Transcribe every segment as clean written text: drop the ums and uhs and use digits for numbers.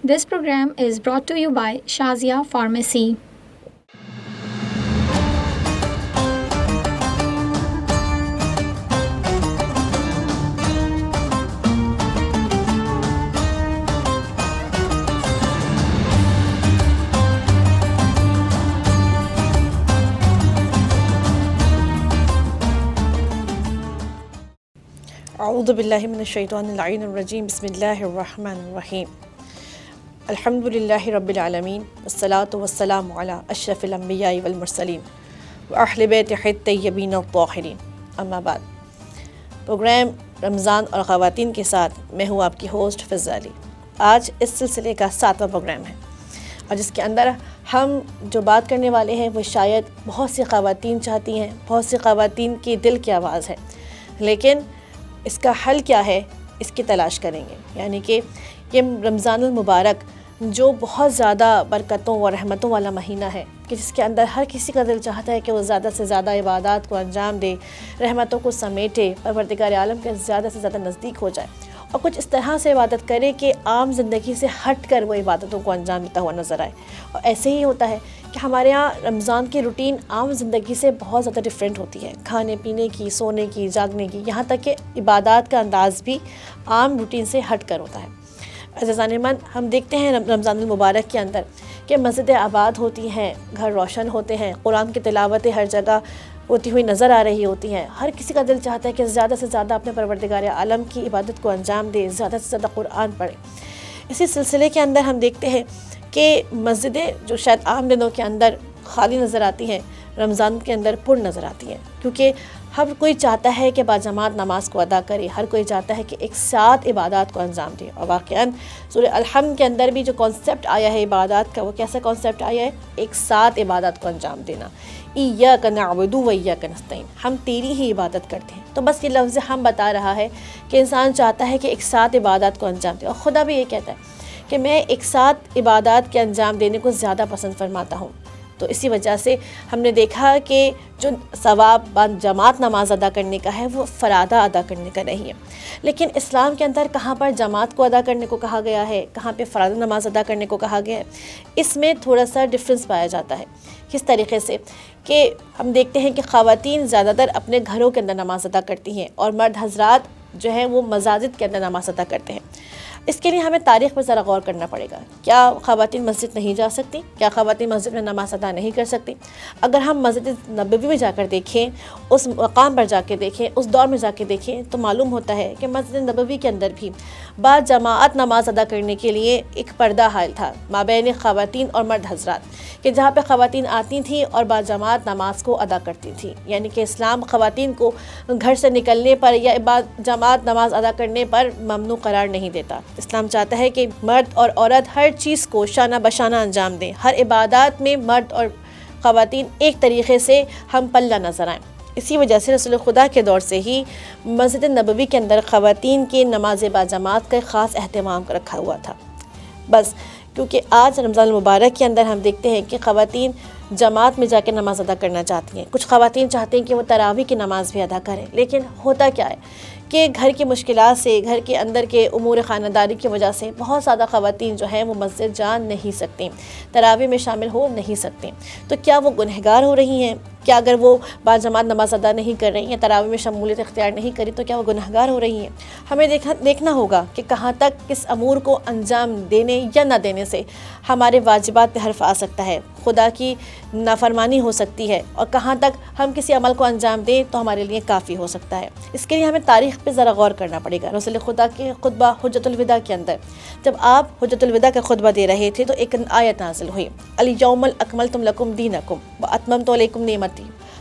This program is brought to you by Shazia Pharmacy. اعوذ باللہ من الشیطان اللعین الرجیم بسم اللہ الرحمن الرحیم الحمد للہ رب العالمین والصلاة والسلام علی اشرف الانبیاء والمرسلین واہل بیتہ الطیبین الطاہرین اما بعد۔ پروگرام رمضان اور خواتین کے ساتھ میں ہوں آپ کی ہوسٹ فضا علی۔ آج اس سلسلے کا 7واں پروگرام ہے اور جس کے اندر ہم جو بات کرنے والے ہیں وہ شاید بہت سی خواتین چاہتی ہیں، بہت سی خواتین کی دل کی آواز ہے، لیکن اس کا حل کیا ہے اس کی تلاش کریں گے۔ یعنی کہ یہ رمضان المبارک جو بہت زیادہ برکتوں اور رحمتوں والا مہینہ ہے کہ جس کے اندر ہر کسی کا دل چاہتا ہے کہ وہ زیادہ سے زیادہ عبادات کو انجام دے، رحمتوں کو سمیٹے، پروردگار عالم کے زیادہ سے زیادہ نزدیک ہو جائے اور کچھ اس طرح سے عبادت کرے کہ عام زندگی سے ہٹ کر وہ عبادتوں کو انجام دیتا ہوا نظر آئے۔ اور ایسے ہی ہوتا ہے کہ ہمارے ہاں رمضان کی روٹین عام زندگی سے بہت زیادہ ڈیفرنٹ ہوتی ہے، کھانے پینے کی، سونے کی، جاگنے کی، یہاں تک کہ عبادات کا انداز بھی عام روٹین سے ہٹ کر ہوتا ہے۔ عزیزان من، ہم دیکھتے ہیں رمضان المبارک کے اندر کہ مسجدیں آباد ہوتی ہیں، گھر روشن ہوتے ہیں، قرآن کی تلاوتیں ہر جگہ ہوتی ہوئی نظر آ رہی ہوتی ہیں۔ ہر کسی کا دل چاہتا ہے کہ زیادہ سے زیادہ اپنے پروردگار عالم کی عبادت کو انجام دے، زیادہ سے زیادہ قرآن پڑھے۔ اسی سلسلے کے اندر ہم دیکھتے ہیں کہ مسجدیں جو شاید عام دنوں کے اندر خالی نظر آتی ہیں، رمضان کے اندر پر نظر آتی ہیں، کیونکہ ہر کوئی چاہتا ہے کہ باجماعت نماز کو ادا کرے، ہر کوئی چاہتا ہے کہ ایک ساتھ عبادات کو انجام دے۔ اور واقعاً سورہ الحمد کے اندر بھی جو کانسیپٹ آیا ہے عبادات کا، وہ کیسا کانسیپٹ آیا ہے؟ ایک ساتھ عبادات کو انجام دینا۔ ایاک نعبد و ایاک نستعین، ہم تیری ہی عبادت کرتے ہیں۔ تو بس یہ لفظ ہم بتا رہا ہے کہ انسان چاہتا ہے کہ ایک ساتھ عبادات کو انجام دے، اور خدا بھی یہ کہتا ہے کہ میں ایک ساتھ عبادات کے انجام دینے کو زیادہ پسند فرماتا ہوں۔ تو اسی وجہ سے ہم نے دیکھا کہ جو ثواب جماعت نماز ادا کرنے کا ہے وہ فرادہ ادا کرنے کا نہیں ہے، لیکن اسلام کے اندر کہاں پر جماعت کو ادا کرنے کو کہا گیا ہے، کہاں پہ فرادہ نماز ادا کرنے کو کہا گیا ہے، اس میں تھوڑا سا ڈفرینس پایا جاتا ہے۔ کس طریقے سے کہ ہم دیکھتے ہیں کہ خواتین زیادہ تر اپنے گھروں کے اندر نماز ادا کرتی ہیں اور مرد حضرات جو ہیں وہ مساجد کے اندر نماز ادا کرتے ہیں۔ اس کے لیے ہمیں تاریخ پر ذرا غور کرنا پڑے گا۔ کیا خواتین مسجد نہیں جا سکتی؟ کیا خواتین مسجد میں نماز ادا نہیں کر سکتی؟ اگر ہم مسجد نبوی میں جا کر دیکھیں، اس مقام پر جا کے دیکھیں، اس دور میں جا کے دیکھیں، تو معلوم ہوتا ہے کہ مسجد نبوی کے اندر بھی بعض جماعت نماز ادا کرنے کے لیے ایک پردہ حائل تھا مابین خواتین اور مرد حضرات، کہ جہاں پہ خواتین آتی تھیں اور بعض جماعت نماز کو ادا کرتی تھیں۔ یعنی کہ اسلام خواتین کو گھر سے نکلنے پر یا جماعت نماز ادا کرنے پر ممنوع قرار نہیں دیتا۔ اسلام چاہتا ہے کہ مرد اور عورت ہر چیز کو شانہ بشانہ انجام دیں، ہر عبادات میں مرد اور خواتین ایک طریقے سے ہم پلہ نظر آئیں۔ اسی وجہ سے رسول خدا کے دور سے ہی مسجد نبوی کے اندر خواتین کی نماز باجماعت کا خاص اہتمام رکھا ہوا تھا۔ بس کیونکہ آج رمضان المبارک کے اندر ہم دیکھتے ہیں کہ خواتین جماعت میں جا کے نماز ادا کرنا چاہتی ہیں، کچھ خواتین چاہتی ہیں کہ وہ تراویح کی نماز بھی ادا کریں، لیکن ہوتا کیا ہے کہ گھر کی مشکلات سے، گھر کے اندر کے امور خانہ داری کی وجہ سے بہت زیادہ خواتین جو ہیں وہ مسجد جا نہیں سکتی، تراویح میں شامل ہو نہیں سکتی۔ تو کیا وہ گنہگار ہو رہی ہیں؟ کیا اگر وہ باجماعت نماز ادا نہیں کر رہی ہیں، تراویح میں شمولیت اختیار نہیں کری، تو کیا وہ گنہگار ہو رہی ہیں؟ ہمیں دیکھنا ہوگا کہ کہاں تک کس امور کو انجام دینے یا نہ دینے سے ہمارے واجبات پہ حرف آ سکتا ہے، خدا کی نافرمانی ہو سکتی ہے، اور کہاں تک ہم کسی عمل کو انجام دیں تو ہمارے لیے کافی ہو سکتا ہے۔ اس کے لیے ہمیں تاریخ پہ ذرا غور کرنا پڑے گا۔ رسول خدا کے خطبہ حجۃ الوداع کے اندر جب آپ حجۃ الوداع کا خطبہ دے رہے تھے تو ایک آیت نازل ہوئی، الیوم اکملت لکم دینکم واتممت علیکم نعمتی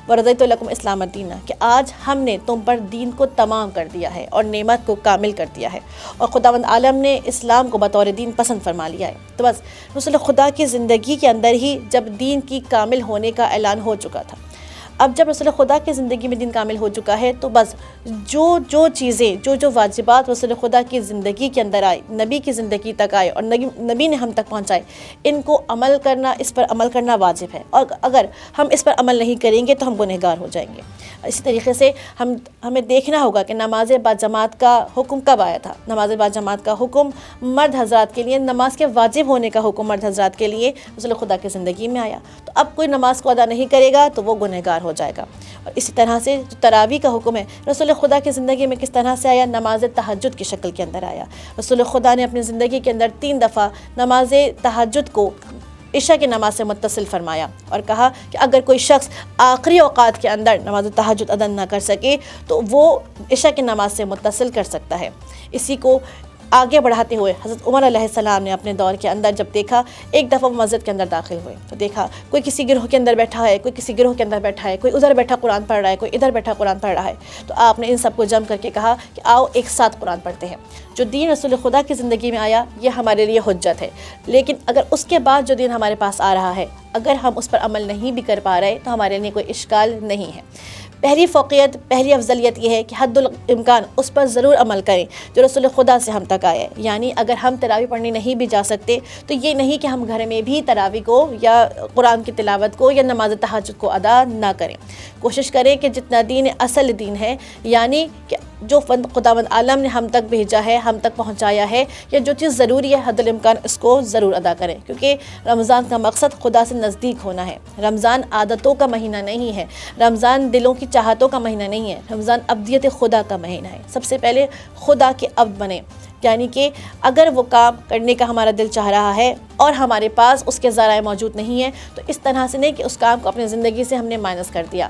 ورضیت لکم اسلام دینا، کہ آج ہم نے تم پر دین کو تمام کر دیا ہے اور نعمت کو کامل کر دیا ہے، اور خداوند عالم نے اسلام کو بطور دین پسند فرما لیا ہے۔ تو بس رسول خدا کی زندگی کے اندر ہی جب دین کی کامل ہونے کا اعلان ہو چکا تھا، اب جب رسول خدا کی زندگی میں دین کامل ہو چکا ہے تو بس جو چیزیں جو واجبات رسول خدا کی زندگی کے اندر آئے، نبی کی زندگی تک آئے اور نبی نے ہم تک پہنچائے، ان کو عمل کرنا، اس پر عمل کرنا واجب ہے، اور اگر ہم اس پر عمل نہیں کریں گے تو ہم گنہگار ہو جائیں گے۔ اسی طریقے سے ہمیں دیکھنا ہوگا کہ نماز با جماعت کا حکم کب آیا تھا۔ نماز با جماعت کا حکم مرد حضرات کے لیے، نماز کے واجب ہونے کا حکم مرد حضرات کے لیے رسول خدا کی زندگی میں آیا۔ تو اب کوئی نماز کو ادا نہیں کرے گا تو وہ گنہگار ہو جائے گا۔ اور اسی طرح سے جو تراویح کا حکم ہے، رسول خدا کی زندگی میں کس طرح سے آیا؟ نماز تہجد کی شکل کے اندر آیا۔ رسول خدا نے اپنی زندگی کے اندر 3 دفعہ نماز تہجد کو عشاء کی نماز سے متصل فرمایا، اور کہا کہ اگر کوئی شخص آخری اوقات کے اندر نماز تہجد ادا نہ کر سکے تو وہ عشاء کی نماز سے متصل کر سکتا ہے۔ اسی کو آگے بڑھاتے ہوئے حضرت عمر علیہ السلام نے اپنے دور کے اندر جب دیکھا، ایک دفعہ وہ مسجد کے اندر داخل ہوئے تو دیکھا کوئی کسی گروہ کے اندر بیٹھا ہے، کوئی کسی گروہ کے اندر بیٹھا ہے، کوئی ادھر بیٹھا قرآن پڑھ رہا ہے، کوئی ادھر بیٹھا قرآن پڑھ رہا ہے۔ تو آپ نے ان سب کو جم کر کے کہا کہ آؤ ایک ساتھ قرآن پڑھتے ہیں۔ جو دین رسول خدا کی زندگی میں آیا یہ ہمارے لیے حجت ہے، لیکن اگر اس کے بعد جو دین ہمارے پاس آ رہا ہے اگر ہم اس پر عمل نہیں بھی کر پا رہے تو ہمارے لیے کوئی اشکال نہیں ہے۔ پہلی فوقیت، پہلی افضلیت یہ ہے کہ حد الامکان اس پر ضرور عمل کریں جو رسول خدا سے ہم تک آئے۔ یعنی اگر ہم تراویح پڑھنے نہیں بھی جا سکتے تو یہ نہیں کہ ہم گھر میں بھی تراویح کو یا قرآن کی تلاوت کو یا نماز تہجد کو ادا نہ کریں۔ کوشش کریں کہ جتنا دین اصل دین ہے، یعنی کہ جو خداوند عالم نے ہم تک بھیجا ہے، ہم تک پہنچایا ہے، یا جو چیز ضروری ہے حد الامکان اس کو ضرور ادا کریں، کیونکہ رمضان کا مقصد خدا سے نزدیک ہونا ہے۔ رمضان عادتوں کا مہینہ نہیں ہے، رمضان دلوں کی چاہتوں کا مہینہ نہیں ہے، رمضان عبدیت خدا کا مہینہ ہے۔ سب سے پہلے خدا کے عبد بنیں، یعنی کہ اگر وہ کام کرنے کا ہمارا دل چاہ رہا ہے اور ہمارے پاس اس کے ذرائع موجود نہیں ہیں تو اس طرح سے نہیں کہ اس کام کو اپنی زندگی سے ہم نے مائنس کر دیا۔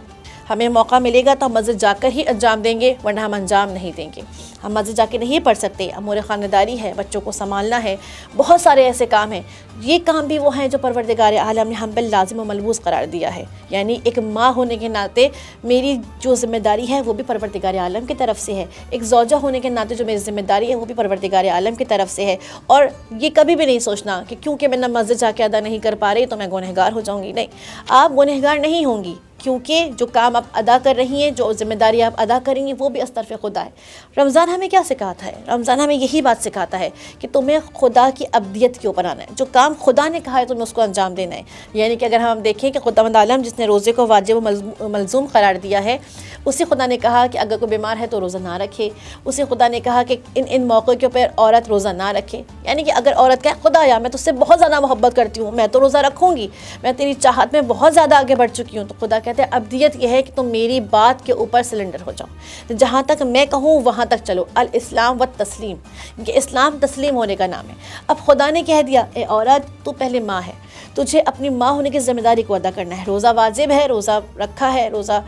ہمیں موقع ملے گا تو ہم مسجد جا کر ہی انجام دیں گے، ورنہ ہم انجام نہیں دیں گے۔ ہم مسجد جا کے نہیں پڑھ سکتے، امور خانداری ہے، بچوں کو سنبھالنا ہے، بہت سارے ایسے کام ہیں۔ یہ کام بھی وہ ہیں جو پروردگار عالم نے ہم پر لازم و ملبوس قرار دیا ہے۔ یعنی ایک ماں ہونے کے ناطے میری جو ذمہ داری ہے وہ بھی پروردگار عالم کی طرف سے ہے، ایک زوجہ ہونے کے ناطے جو میری ذمہ داری ہے وہ بھی پروردگار عالم کی طرف سے ہے۔ اور یہ کبھی بھی نہیں سوچنا کہ کیونکہ میں مسجد جا کے ادا نہیں کر پا رہی تو میں گنہگار ہو جاؤں گی۔ نہیں، آپ گنہگار نہیں ہوں گی، کیونکہ جو کام آپ ادا کر رہی ہیں، جو ذمہ داری آپ ادا کریں گی وہ بھی از طرف خدا ہے۔ رمضان ہمیں کیا سکھاتا ہے؟ رمضان ہمیں یہی بات سکھاتا ہے کہ تمہیں خدا کی عبدیت کے اوپر آنا ہے، جو کام خدا نے کہا ہے تمہیں اس کو انجام دینا ہے۔ یعنی کہ اگر ہم دیکھیں کہ خداوند عالم جس نے روزے کو واجب و ملزوم قرار دیا ہے، اسی خدا نے کہا کہ اگر کوئی بیمار ہے تو روزہ نہ رکھے، اسی خدا نے کہا کہ ان موقعوں کے اوپر عورت روزہ نہ رکھے۔ یعنی کہ اگر عورت کہے خدایا میں تجھ سے بہت زیادہ محبت کرتی ہوں، میں تو روزہ رکھوں گی، میں تیری چاہت میں بہت زیادہ آگے بڑھ چکی ہوں، تو خدا کہتے ہیں عبدیت یہ ہے کہ تم میری بات کے اوپر سلنڈر ہو جاؤ، جہاں تک میں کہوں وہاں تک چلو۔ الاسلام و تسلیم، کہ اسلام تسلیم ہونے کا نام ہے۔ اب خدا نے کہہ دیا اے عورت تو پہلے ماں ہے، تجھے اپنی ماں ہونے کی ذمہ داری کو ادا کرنا ہے۔ روزہ واجب ہے، روزہ رکھا ہے، روزہ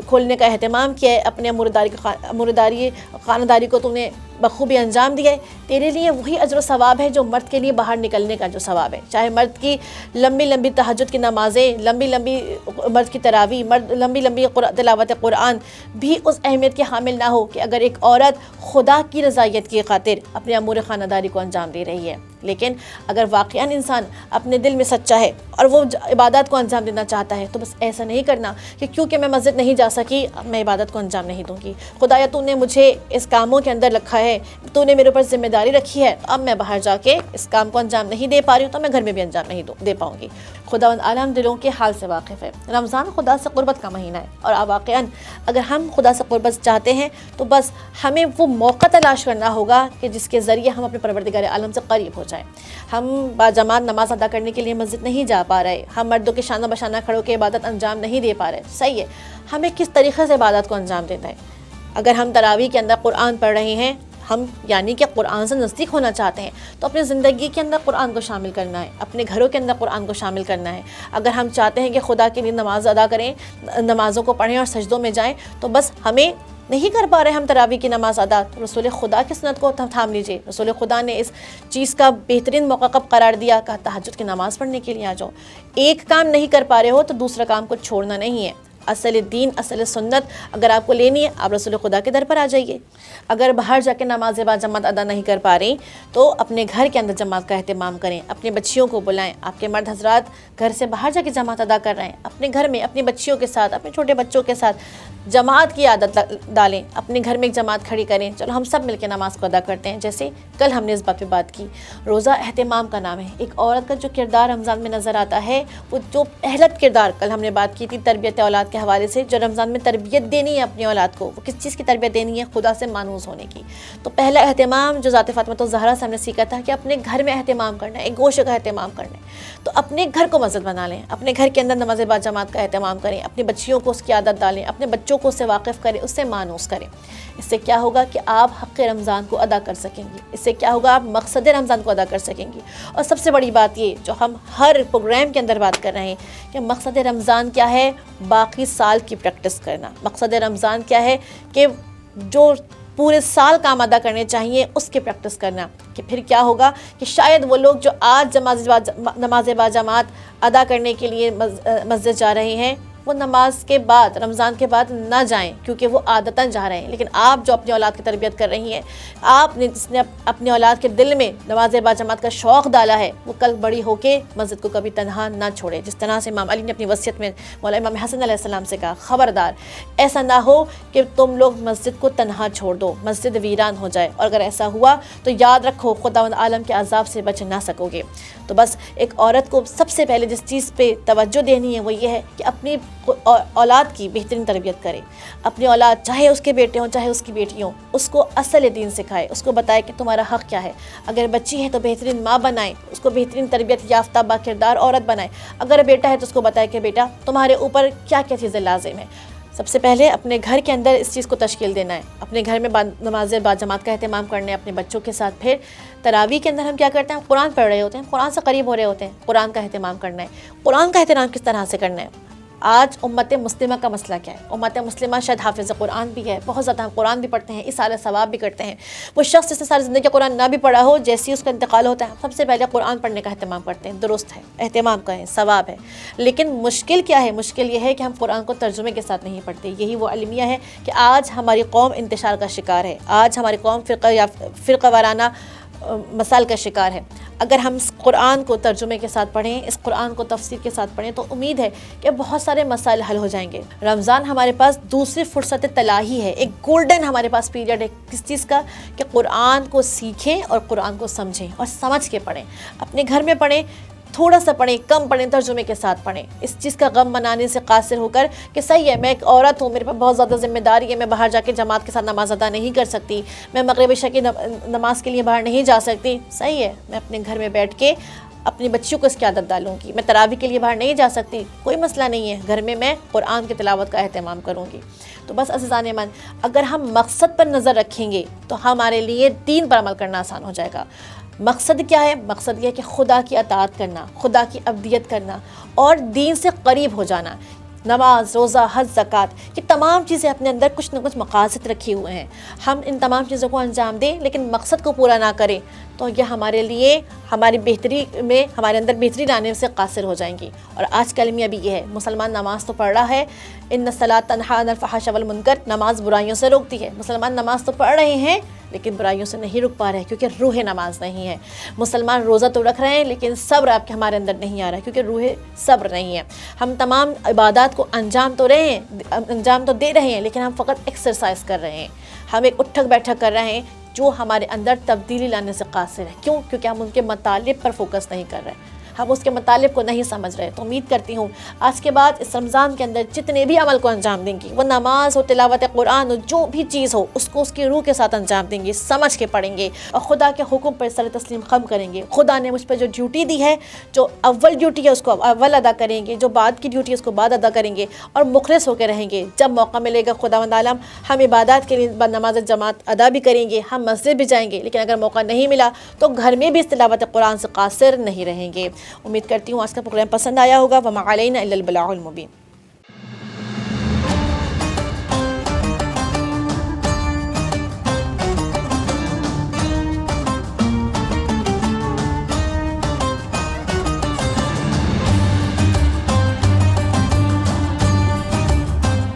کھولنے کا اہتمام کیا ہے، اپنے امورداری خانداری کو تم نے بخوبی انجام دیا ہے، تیرے لیے وہی اجر و ثواب ہے جو مرد کے لیے باہر نکلنے کا جو ثواب ہے۔ چاہے مرد کی لمبی لمبی تہجد کی نمازیں، لمبی لمبی مرد کی تراویح، لمبی لمبی تلاوت قرآن بھی اس اہمیت کے حامل نہ ہو کہ اگر ایک عورت خدا کی رضایت کی خاطر اپنے امور خانداری کو انجام دے رہی ہے۔ لیکن اگر واقعاً انسان اپنے دل میں سچا ہے اور وہ عبادت کو انجام دینا چاہتا ہے تو بس ایسا نہیں کرنا کہ کیونکہ میں مسجد نہیں جا سکی اب میں عبادت کو انجام نہیں دوں گی، خدایا تو نے مجھے اس کاموں کے اندر رکھا ہے، تو نے میرے اوپر ذمہ داری رکھی ہے، اب میں باہر جا کے اس کام کو انجام نہیں دے پا رہی ہوں تو میں گھر میں بھی انجام نہیں دے پاؤں گی۔ خداوند عالم دلوں کے حال سے واقف ہے۔ رمضان خدا سے قربت کا مہینہ ہے، اور واقعاً اگر ہم خدا سے قربت چاہتے ہیں تو بس ہمیں وہ موقع تلاش کرنا ہوگا کہ جس کے ذریعے ہم اپنے پروردگار عالم سے قریب ہو جائیں۔ ہم باجماعت نماز ادا کرنے کے لیے مسجد نہیں جا پا رہے، ہم مردوں کے شانہ بشانہ کھڑوں کے عبادت انجام نہیں دے پا رہے، صحیح ہے، ہمیں کس طریقے سے عبادت کو انجام دینا ہے؟ اگر ہم تراویح کے اندر قرآن پڑھ رہے ہیں، ہم یعنی کہ قرآن سے نزدیک ہونا چاہتے ہیں تو اپنی زندگی کے اندر قرآن کو شامل کرنا ہے، اپنے گھروں کے اندر قرآن کو شامل کرنا ہے۔ اگر ہم چاہتے ہیں کہ خدا کے لیے نماز ادا کریں، نمازوں کو پڑھیں اور سجدوں میں جائیں، تو بس ہمیں نہیں کر پا رہے ہم تراویح کی نماز ادا، تو رسول خدا کی سنت کو تھام لیجئے۔ رسول خدا نے اس چیز کا بہترین موقع کب قرار دیا؟ کہا تہجد کی نماز پڑھنے کے لیے آ جاؤ۔ ایک کام نہیں کر پا رہے ہو تو دوسرا کام کو چھوڑنا نہیں ہے۔ اصل دین، اصل سنت اگر آپ کو لینی ہے آپ رسول خدا کے در پر آ جائیے۔ اگر باہر جا کے نماز با جماعت ادا نہیں کر پا رہی تو اپنے گھر کے اندر جماعت کا اہتمام کریں، اپنے بچیوں کو بلائیں۔ آپ کے مرد حضرات گھر سے باہر جا کے جماعت ادا کر رہے ہیں، اپنے گھر میں اپنی بچیوں کے ساتھ، اپنے چھوٹے بچوں کے ساتھ جماعت کی عادت ڈالیں، اپنے گھر میں ایک جماعت کھڑی کریں، چلو ہم سب مل کے نماز کو ادا کرتے ہیں۔ جیسے کل ہم نے اس بات پہ بات کی، روزہ اہتمام کا نام ہے۔ ایک عورت کا جو کردار رمضان میں نظر آتا ہے، وہ جو اہلت کردار، کل ہم نے بات کی تھی تربیت اولاد کے حوالے سے، جو رمضان میں تربیت دینی ہے اپنی اولاد کو، وہ کس چیز کی تربیت دینی ہے؟ خدا سے مانوس ہونے کی۔ تو پہلا اہتمام جو ذات فاطمہ الزہرا سے ہم نے سیکھا تھا کہ اپنے گھر میں اہتمام کرنا ہے، ایک گوشے کا اہتمام کرنا ہے۔ تو اپنے گھر کو مسجد بنا لیں، اپنے گھر کے اندر نماز با جماعت کا اہتمام کریں، اپنی بچیوں کو اس کی عادت ڈالیں، اپنے بچوں کو اس سے واقف کریں، اس سے مانوس کریں۔ اس سے کیا ہوگا کہ آپ حق رمضان کو ادا کر سکیں گی، اس سے کیا ہوگا آپ مقصد رمضان کو ادا کر سکیں گی۔ اور سب سے بڑی بات یہ جو ہم ہر پروگرام کے اندر بات کر رہے ہیں کہ مقصد رمضان کیا ہے؟ باقی سال کی پریکٹس کرنا۔ مقصد رمضان کیا ہے؟ کہ جو پورے سال کام ادا کرنے چاہیے اس کی پریکٹس کرنا۔ کہ پھر کیا ہوگا کہ شاید وہ لوگ جو آج نماز با جماعت ادا کرنے کے لیے مسجد جا رہے ہیں، وہ نماز کے بعد، رمضان کے بعد نہ جائیں کیونکہ وہ عادتاً جا رہے ہیں۔ لیکن آپ جو اپنی اولاد کی تربیت کر رہی ہیں، آپ نے جس نے اپنی اولاد کے دل میں نماز با جماعت کا شوق ڈالا ہے، وہ کل بڑی ہو کے مسجد کو کبھی تنہا نہ چھوڑے۔ جس طرح سے امام علی نے اپنی وصیت میں مولا امام حسن علیہ السلام سے کہا، خبردار ایسا نہ ہو کہ تم لوگ مسجد کو تنہا چھوڑ دو، مسجد ویران ہو جائے، اور اگر ایسا ہوا تو یاد رکھو خداوند عالم کے عذاب سے بچ نہ سکو گے۔ تو بس ایک عورت کو سب سے پہلے جس چیز پہ توجہ دینی ہے وہ یہ ہے کہ اپنی اولاد کی بہترین تربیت کرے۔ اپنی اولاد چاہے اس کے بیٹے ہوں چاہے اس کی بیٹی ہوں، اس کو اصل دین سکھائے، اس کو بتائے کہ تمہارا حق کیا ہے۔ اگر بچی ہے تو بہترین ماں بنائے، اس کو بہترین تربیت یافتہ با کردار عورت بنائے۔ اگر بیٹا ہے تو اس کو بتائے کہ بیٹا تمہارے اوپر کیا کیا چیزیں لازم ہیں۔ سب سے پہلے اپنے گھر کے اندر اس چیز کو تشکیل دینا ہے، اپنے گھر میں نماز با جماعت کا اہتمام کرنا ہے اپنے بچوں کے ساتھ۔ پھر تراویح کے اندر ہم کیا کرتے ہیں؟ قرآن پڑھ رہے ہوتے ہیں، قرآن سے قریب ہو رہے ہوتے ہیں، قرآن کا اہتمام کرنا ہے۔ قرآن کا اہتمام کس طرح سے کرنا ہے؟ آج امت مسلمہ کا مسئلہ کیا ہے؟ امت مسلمہ شاید حافظ قرآن بھی ہے، بہت زیادہ ہم قرآن بھی پڑھتے ہیں، اصالہ ثواب بھی کرتے ہیں۔ وہ شخص جس نے ساری زندگی قرآن نہ بھی پڑھا ہو، جیسے ہی اس کا انتقال ہوتا ہے سب سے پہلے قرآن پڑھنے کا اہتمام کرتے ہیں۔ درست ہے، اہتمام کا ہے، ثواب ہے، لیکن مشکل کیا ہے؟ مشکل یہ ہے کہ ہم قرآن کو ترجمے کے ساتھ نہیں پڑھتے۔ یہی وہ المیہ ہے کہ آج ہماری قوم انتشار کا شکار ہے، آج ہماری قوم فرقہ وارانہ مسائل کا شکار ہے۔ اگر ہم اس قرآن کو ترجمے کے ساتھ پڑھیں، اس قرآن کو تفسیر کے ساتھ پڑھیں تو امید ہے کہ بہت سارے مسائل حل ہو جائیں گے۔ رمضان ہمارے پاس دوسری فرصت طلائی ہے، ایک گولڈن ہمارے پاس پیریڈ ہے کس چیز کا؟ کہ قرآن کو سیکھیں اور قرآن کو سمجھیں اور سمجھ کے پڑھیں۔ اپنے گھر میں پڑھیں، تھوڑا سا پڑھیں، کم پڑھیں، ترجمے کے ساتھ پڑھیں۔ اس چیز کا غم منانے سے قاصر ہو کر کہ صحیح ہے میں ایک عورت ہوں، میرے پاس بہت زیادہ ذمہ داری ہے، میں باہر جا کے جماعت کے ساتھ نماز ادا نہیں کر سکتی، میں مغرب عشاء کی نماز کے لیے باہر نہیں جا سکتی، صحیح ہے میں اپنے گھر میں بیٹھ کے اپنی بچیوں کو اس کی عادت ڈالوں گی، میں تراویح کے لیے باہر نہیں جا سکتی، کوئی مسئلہ نہیں ہے، گھر میں قرآن کی تلاوت کا اہتمام کروں گی۔ تو بس عزیزان من، اگر ہم مقصد پر نظر رکھیں گے تو ہمارے لیے دین پر عمل کرنا آسان ہو جائے گا۔ مقصد کیا ہے؟ مقصد یہ ہے کہ خدا کی اطاعت کرنا، خدا کی عبودیت کرنا اور دین سے قریب ہو جانا۔ نماز، روزہ، حج، زکوٰۃ، یہ تمام چیزیں اپنے اندر کچھ نہ کچھ مقاصد رکھے ہوئے ہیں۔ ہم ان تمام چیزوں کو انجام دیں لیکن مقصد کو پورا نہ کریں تو یہ ہمارے لیے ہماری بہتری میں ہمارے اندر بہتری لانے سے قاصر ہو جائیں گی۔ اور آج کا المیہ بھی یہ ہے، مسلمان نماز تو پڑھ رہا ہے، ان الصلاۃ تنہی عن الفحشاء والمنکر، نماز برائیوں سے روکتی ہے۔ مسلمان نماز تو پڑھ رہے ہیں لیکن برائیوں سے نہیں رک پا رہے کیونکہ روح نماز نہیں ہے۔ مسلمان روزہ تو رکھ رہے ہیں لیکن صبر آپ کے ہمارے اندر نہیں آ رہا ہے کیونکہ روح صبر نہیں ہے۔ ہم تمام عبادات کو انجام تو دے رہے ہیں لیکن ہم فقط ایکسرسائز کر رہے ہیں، ہم ایک اٹھک بیٹھک کر رہے ہیں جو ہمارے اندر تبدیلی لانے سے قاصر ہے۔ کیوں؟ کیونکہ ہم ان کے مطالب پر فوکس نہیں کر رہے، ہم اس کے مطالب کو نہیں سمجھ رہے۔ تو امید کرتی ہوں آج کے بعد اس رمضان کے اندر جتنے بھی عمل کو انجام دیں گی، وہ نماز ہو، تلاوت قرآن ہو، جو بھی چیز ہو اس کو اس کی روح کے ساتھ انجام دیں گے، سمجھ کے پڑھیں گے اور خدا کے حکم پر سر تسلیم خم کریں گے۔ خدا نے مجھ پر جو ڈیوٹی دی ہے، جو اول ڈیوٹی ہے اس کو اول ادا کریں گے، جو بعد کی ڈیوٹی ہے اس کو بعد ادا کریں گے اور مخلص ہو کے رہیں گے۔ جب موقع ملے گا خداوند عالم ہم عبادات کے لیے نماز جماعت ادا بھی کریں گے، ہم مسجد بھی جائیں گے، لیکن اگر موقع نہیں ملا تو گھر میں بھی اس تلاوت قرآن سے قاصر نہیں رہیں گے۔ امید کرتی ہوں آج کا پروگرام پسند آیا ہوگا۔ وما علینا الا البلاغ المبین۔